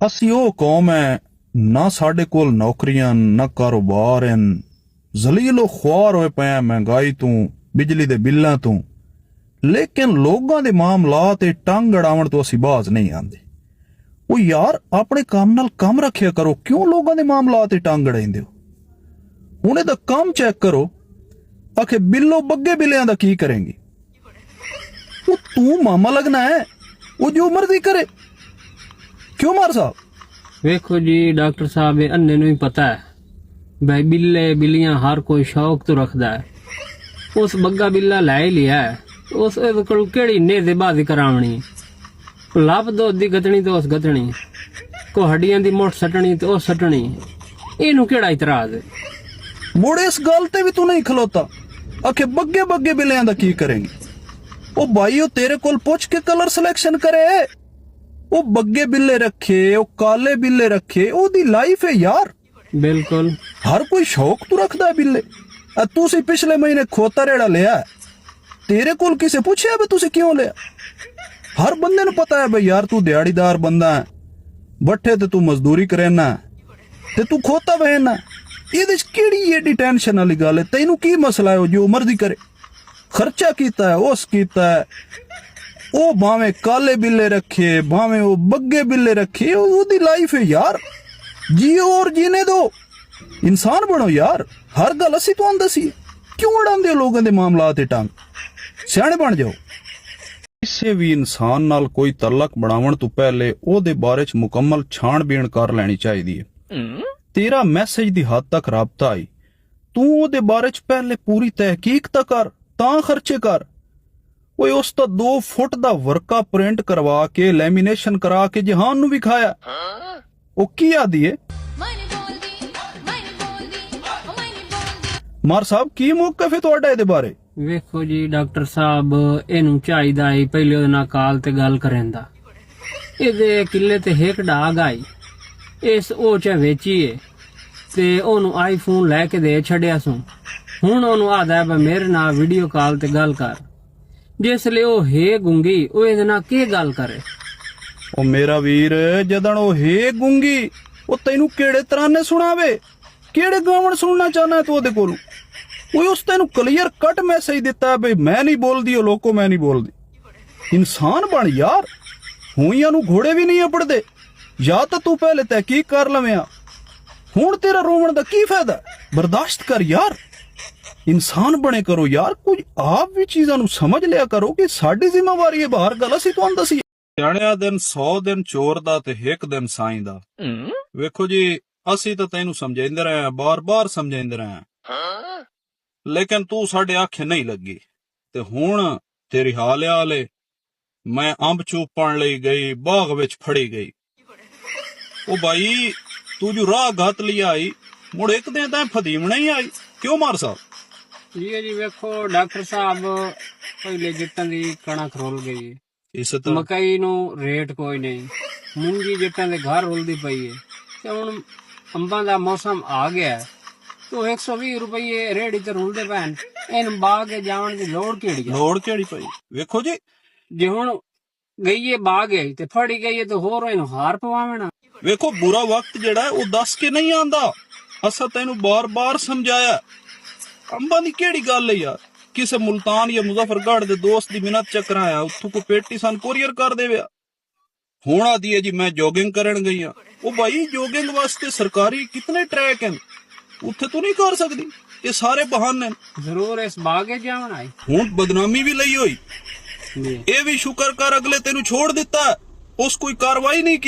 ਅਸੀਂ ਉਹ ਕੌਮ ਹੈ ਨਾ ਸਾਡੇ ਕੋਲ ਨੌਕਰੀਆਂ ਨਾ ਕਾਰੋਬਾਰ ਹਨ ਜ਼ਲੀਲੋ ख्वार ਹੋਏ ਪਏ ਆ ਮਹਿੰਗਾਈ ਤੋਂ ਬਿਜਲੀ ਦੇ ਬਿੱਲਾਂ ਤੋਂ ਲੇਕਿਨ ਲੋਕਾਂ ਦੇ ਮਾਮਲਾ ਤੇ ਟੰਗ ਅੜਾਉਣ ਤੋਂ ਅਸੀਂ ਬਾਜ਼ ਨਹੀਂ ਆਂਦੇ। ਉਹ ਯਾਰ ਆਪਣੇ ਕੰਮ ਨਾਲ ਕੰਮ ਰੱਖਿਆ ਕਰੋ, ਕਿਉਂ ਲੋਕਾਂ ਦੇ ਮਾਮਲਾ ਤੇ ਟੰਗ ਅੜਾਉਂਦੇ ਹੋ? ਹੁਣ ਇਹਦਾ ਕੰਮ ਚੈੱਕ ਕਰੋ, ਆਖੇ ਬਿੱਲੋ ਬੱਗੇ ਬਿੱਲਿਆਂ ਦਾ ਕੀ ਕरेंगे? ਉਹ ਤੂੰ ਮਾਮਾ लगना है, वो जो मर्जी करे। क्यों मार साहब? वेखो जी डॉक्टर साहब अन्ने नूं ही पता है भाई बिल्ले बिल्लियां हर कोई शौक तो रखदा है। उस बग्गा बिल्ला लै ही लिया है, उस कोल केड़ी नेज़ेबाजी करावनी, लभ दुध दी गतनी तो उस गतनी, को हड्डियां दी मुठ सटनी तो उस सटनी, इनू केड़ा इतराज है? मुड़े इस गल ते भी तू नहीं खलोता, आखे बग्गे बग्गे बिल्लियां दा की करेंगे? ओ भाई ओ तेरे कोल पुछ के कलर सिलेक्शन करे, ਉਹ ਬੱਗੇ ਬਿੱਲੇ ਰੱਖੇ, ਉਹ ਕਾਲੇ ਬਿੱਲੇ ਰੱਖੇ, ਉਹਦੀ ਲਾਈਫ ਹੈ ਯਾਰ। ਬਿਲਕੁਲ ਹਰ ਕੋਈ ਸ਼ੌਕ ਤੋਂ ਰੱਖਦਾ ਬਿੱਲੇ। ਤੁਸੀਂ ਪਿਛਲੇ ਮਹੀਨੇ ਖੋਤਾ ਰੇੜਾ ਲਿਆ, ਤੇਰੇ ਕੋਲ ਕਿਸੇ ਪੁੱਛਿਆ ਵੀ ਤੁਸੀਂ ਕਿਉਂ ਲਿਆ? ਹਰ ਬੰਦੇ ਨੂੰ ਪਤਾ ਹੈ ਬਈ ਯਾਰ ਤੂੰ ਦਿਹਾੜੀਦਾਰ ਬੰਦਾ ਹੈ, ਬੱਠੇ ਤੇ ਤੂੰ ਮਜ਼ਦੂਰੀ ਕਰੇਨਾ ਤੇ ਤੂੰ ਖੋਤਾ ਵਹਿਨਾ, ਇਹਦੇ ਚ ਕਿਹੜੀ ਏਡੀ ਟੈਨਸ਼ਨ ਵਾਲੀ ਗੱਲ ਹੈ? ਤੈਨੂੰ ਕੀ ਮਸਲਾ ਹੈ? ਜੋ ਮਰਜ਼ੀ ਕਰੇ, ਖਰਚਾ ਕੀਤਾ ਹੈ ਉਸ ਕੀਤਾ ਹੈ, ਉਹ ਭਾਵੇਂ ਕਾਲੇ ਬਿੱਲੇ ਰੱਖੇ ਭਾਵੇਂ ਉਹ ਬੱਗੇ ਬਿੱਲੇ ਰੱਖੇ, ਉਹਦੀ ਲਾਈਫ ਹੈ ਯਾਰ, ਜੀਓ ਔਰ ਜੀਨੇ ਦੋ, ਇਨਸਾਨ ਬਣੋ ਯਾਰ। ਹਰ ਗੱਲ ਅਸੀਂ ਤੁਹਾਨੂੰ ਦੱਸੀ, ਕਿਉਂ ਅੜਾਉਂਦੇ ਹੋ ਲੋਕਾਂ ਦੇ ਮਾਮਲਾ ਤੇ ਟੰਗ? ਸਿਆਣੇ ਬਣ ਜਾਓ। ਕਿਸੇ ਵੀ ਇਨਸਾਨ ਨਾਲ ਕੋਈ ਤਲਕ ਬਣਾਉਣ ਤੋਂ ਪਹਿਲੇ ਉਹਦੇ ਬਾਰੇ ਚ ਮੁਕੰਮਲ ਛਾਣਬੀਣ ਕਰ ਲੈਣੀ ਚਾਹੀਦੀ ਹੈ। ਤੇਰਾ ਮੈਸੇਜ ਦੀ ਹੱਦ ਤੱਕ ਰਾਬਤਾ ਆਈ, ਤੂੰ ਉਹਦੇ ਬਾਰੇ ਚ ਪਹਿਲੇ ਪੂਰੀ ਤਹਿਕੀਕ ਤਾਂ ਕਰ, ਤਾਂ ਖਰਚੇ ਕਰ। ओए उस तो 2 फुट दा वर्का प्रिंट करवा के लैमीनेशन करा के जहान नू भी खाया। ओ की आदी है मार साहब, की मौकफ है तुहाडा इहदे बारे? ਵੇਖੋ ਜੀ ਡਾਕਟਰ ਸਾਹਿਬ, ਇਹਨੂੰ ਚਾਹੀਦਾ ਹੈ ਪਹਿਲੇ ਉਹਦੇ ਨਾਲ ਕਾਲ ਤੇ ਗੱਲ ਕਰਨ ਦਾ। ਇਹਦੇ ਕਿੱਲੇ ਤੇ ਇੱਕ ਡਾਗ ਆਈ, ਇਸ ਉਹ ਚ ਵੇਚੀਏ ਤੇ ਉਹਨੂੰ ਆਈਫੋਨ ਲੈ ਕੇ ਦੇ ਛੱਡਿਆ ਸੂ। ਹੁਣ ਉਹਨੂੰ ਆਦਾ ਹੈ ਮੇਰੇ ਨਾਲ ਵੀਡੀਓ ਕਾਲ ਤੇ ਗੱਲ ਕਰ। ਜਿਸ ਲਈ ਉਹ ਹੈ ਗੁੰਗੀ, ਉਹ ਇਹਦੇ ਨਾਲ ਕੀ ਗੱਲ ਕਰੇ? ਉਹ ਮੇਰਾ ਵੀਰ, ਜਦਣ ਉਹ ਹੈ ਗੁੰਗੀ, ਉਹ ਤੈਨੂੰ ਕਿਹੜੇ ਤਰਾਨੇ ਸੁਣਾਵੇ? ਕਿਹੜੇ ਗਾਵਣ ਸੁਣਨਾ ਚਾਹਨਾ ਤੂੰ ਉਹਦੇ ਕੋਲੋਂ? ਉਹ ਉਸ ਤੈਨੂੰ ਕਲੀਅਰ ਕੱਟ ਮੈਸੇਜ ਦਿੱਤਾ ਬਈ ਮੈਂ ਨਹੀਂ ਬੋਲਦੀ, ਉਹ ਲੋਕੋ ਮੈਂ ਨਹੀਂ ਬੋਲਦੀ। ਇਨਸਾਨ ਬਣ ਯਾਰ, ਹੂਈਆਂ ਨੂੰ ਘੋੜੇ ਵੀ ਨਹੀਂ ਅਪੜਦੇ। ਜਾਂ ਤਾਂ ਤੂੰ ਪਹਿਲੇ ਤਹਿਕੀਕ ਕਰ ਲਵਿਆ, ਹੁਣ ਤੇਰਾ ਰੋਵਣ ਦਾ ਕੀ ਫਾਇਦਾ? ਬਰਦਾਸ਼ਤ ਕਰ ਯਾਰ, ਇਨਸਾਨ ਬਣੇ ਕਰੋ ਯਾਰ। ਕੁਝ ਆਪ ਵੀ ਚੀਜ਼ਾਂ ਨੂੰ ਸਮਝ ਲਿਆ ਕਰੋ ਕਿ ਸਾਡੀ ਜ਼ਿੰਮੇਵਾਰੀ ਹੈ। ਬਾਹਰ ਗੱਲ ਅਸੀਂ ਤੁਹਾਨੂੰ ਦੱਸੀ। ਸਿਆਣਿਆ ਦਿਨ 100 ਦਿਨ ਚੋਰ ਦਾ ਤੇ ਇੱਕ ਦਿਨ ਸਾਈਂ ਦਾ। ਵੇਖੋ ਜੀ, ਅਸੀਂ ਤਾਂ ਤੈਨੂੰ ਸਮਝਾਉਂਦੇ ਰਹੇ ਆ, ਬਾਰ-ਬਾਰ ਸਮਝਾਉਂਦੇ ਰਹੇ ਆ, ਲੇਕਿਨ ਤੂੰ ਸਾਡੇ ਆਖੇ ਨਹੀਂ ਲੱਗੀ। ਤੇ ਹੁਣ ਤੇਰੀ ਹਾਲੇ ਮੈਂ ਅੰਬ ਚੂਪਣ ਲਈ ਗਈ, ਬਾਗ ਵਿੱਚ ਫੜੀ ਗਈ। ਉਹ ਭਾਈ ਤੂੰ ਜੋ ਰਾਹ ਘਾਤ ਲਈ ਆਈ, ਮੁੜ ਇੱਕ ਦਿਨ ਤਾਂ ਫਦੀਮਣਾ ਹੀ ਆਈ। ਕਿਉਂ ਮਾਰ ਸਾਹਿਬ? ਜੀ ਵੇਖੋ ਡਾਕਟਰ ਸਾਹਿਬ, ਪਹਿਲੇ ਜੱਟਾਂ ਦੀ ਕਣਕ ਰੁਲ ਗਈ, ਇਸ ਤਰ੍ਹਾਂ ਮਕਈ ਨੂੰ ਰੇਟ ਕੋਈ ਨਹੀਂ, ਮੂੰਗੀ ਜੱਟਾਂ ਦੇ ਘਰ ਰੁਲਦੀ ਪਈ ਹੈ। ਤੇ ਹੁਣ ਅੰਬਾਂ ਦਾ ਮੌਸਮ ਆ ਗਿਆ ਤੋ 120 ਰੁਪਏ ਰੇੜੀ ਤੇ ਰੁਲਦੇ ਪੈਣ। ਇਹਨੂੰ ਬਾਗ ਜਾਣ ਦੀ ਲੋੜ ਕਿਹੜੀ ਪਈ? ਵੇਖੋ ਜੀ, ਜੇ ਹੁਣ ਗਈਏ ਬਾਗ ਤੇ ਫੜੀ ਗਈ ਤੇ ਹੋਰ ਇਹਨੂੰ ਹਾਰ ਪਵਾਵਣਾ। ਵੇਖੋ ਬੁਰਾ ਵਕਤ ਜਿਹੜਾ ਉਹ ਦੱਸ ਕੇ ਨਹੀਂ ਆਂਦਾ। ਅਸਾਂ ਤੈਨੂੰ ਬਾਰ-ਬਾਰ ਸਮਝਾਇਆ। ਅੰਬਾਂ ਦੀ ਕਿਹੜੀ ਗੱਲ ਹੈ ਯਾਰ? ਕਿਸੇ ਮੁਲਤਾਨ ਜਾਂ ਮੁਜ਼ਫਰਗੜ੍ਹ ਦੇ ਦੋਸਤ ਦੀ ਮਿਹਨਤ ਚੱਕਰਾਇਆ, ਉੱਥੋਂ ਕੋ ਪੇਟੀ ਸਾਨੂੰ ਕੋਰੀਅਰ ਕਰ ਦੇਵਿਆ। ਹੁਣ ਆਦੀ ਹੈ ਜੀ ਮੈਂ ਜੋਗਿੰਗ ਕਰਨ ਗਈ ਆ। ਉਹ ਭਾਈ ਜੋਗਿੰਗ ਵਾਸਤੇ ਸਰਕਾਰੀ ਕਿਤਨੇ ਟਰੈਕ ਹਨ, ਉੱਥੇ ਤੂੰ ਨਹੀਂ ਕਰ ਸਕਦੀ। ਇਹ ਸਾਰੇ ਬਹਾਨੇ ਜ਼ਰੂਰ ਇਸ ਬਾਗੇ ਜਾਵਣ ਆਈ। ਹੁਣ ਬਦਨਾਮੀ ਵੀ ਲਈ ਹੋਈ, ਇਹ ਵੀ ਸ਼ੁਕਰ ਕਰ ਅਗਲੇ ਤੈਨੂੰ ਛੋੜ ਦਿੱਤਾ, ਉਸ ਕੋਈ ਕਾਰਵਾਈ ਨਹੀਂ ਕੀ।